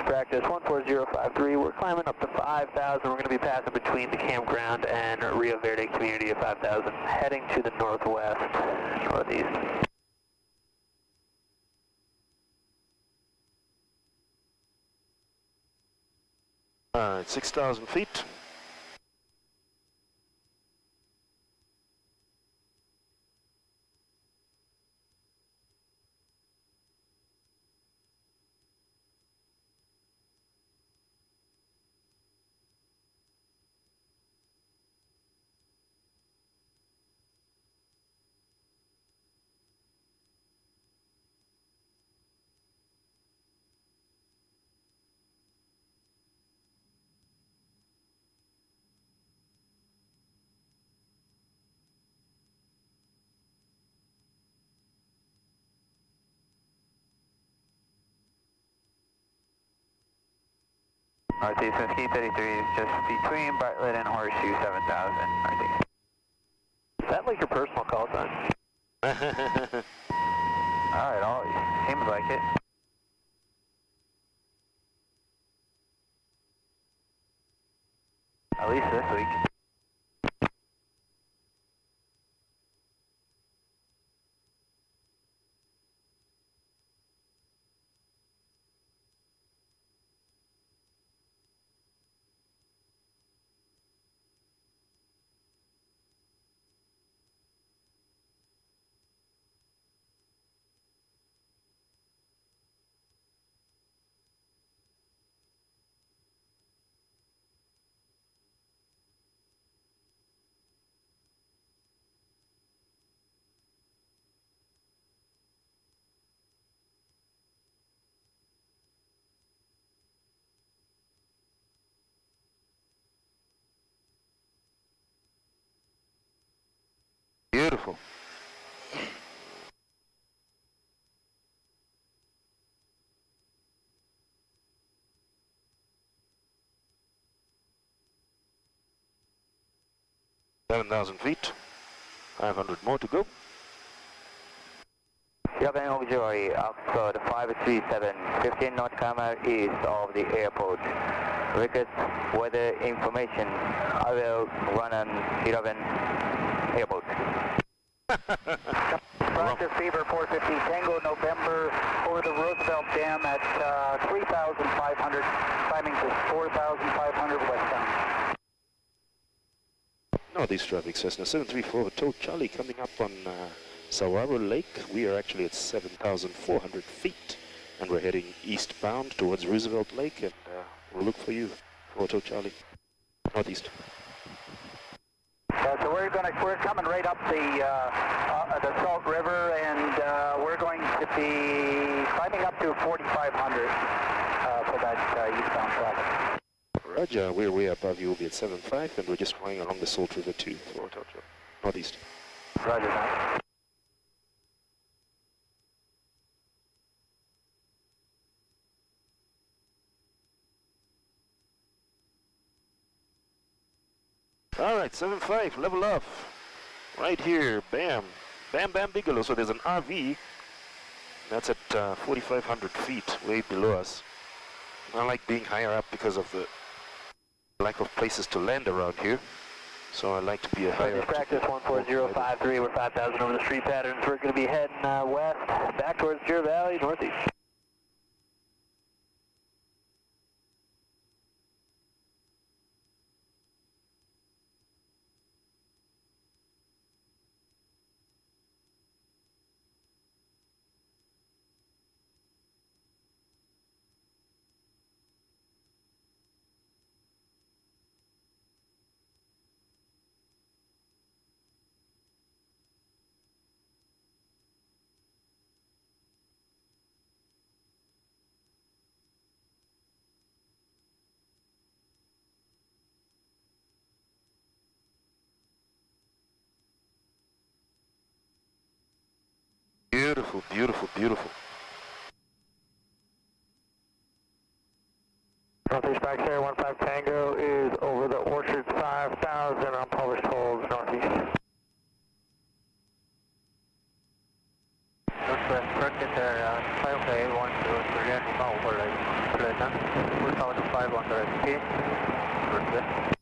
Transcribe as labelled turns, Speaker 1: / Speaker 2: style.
Speaker 1: practice 14053. We're climbing up to 5,000. We're going to be passing between the campground and Rio Verde community of 5,000, heading to the northwest, northeast.
Speaker 2: Alright, 6,000 feet.
Speaker 1: Northeast 1533, just between Bartlett and Horseshoe 7,000, northeast. Is that like your personal call sign? Alright, always. Seems like it. At least this week.
Speaker 2: Beautiful. $7,000 feet. 500 more to go.
Speaker 1: Yaban Joy, Oxford 537, 15 North east of the airport. Request weather information. I will run on 11 airport. Roger, Fever 450 Tango, November, over the Roosevelt Dam at 3,500, climbing to 4,500 westbound.
Speaker 2: Northeast traffic, Cessna 734 Hotel Charlie coming up on Saguaro Lake. We are actually at 7,400 feet and we're heading eastbound towards Roosevelt Lake, and we'll look for you for Hotel Charlie, northeast.
Speaker 1: So we're coming right up the Salt River, and we're going to be climbing up to 4,500 for that eastbound traffic.
Speaker 2: Roger, we're way above you. We'll be at 7.5, and we're just flying along the Salt River too for Hotel Charlie, northeast.
Speaker 1: Roger that.
Speaker 2: Alright, 7.5, level up. Right here, bam. Bam Bam Bigelow. So there's an RV. That's at 4,500 feet, way below us. I like being higher up because of the lack of places to land around here. So I like to be a higher up.
Speaker 1: Practice 14053, we're 5,000 over the street patterns. We're going to be heading west, back towards Deer Valley, northeast.
Speaker 2: Beautiful, beautiful, beautiful.
Speaker 1: Northeast back there, 15 Tango is over the Orchard 5,000 on published holds northeast. Northwest, correct it there, 5 okay, 1, 2, 3, and over, right now. 2500 feet. Good.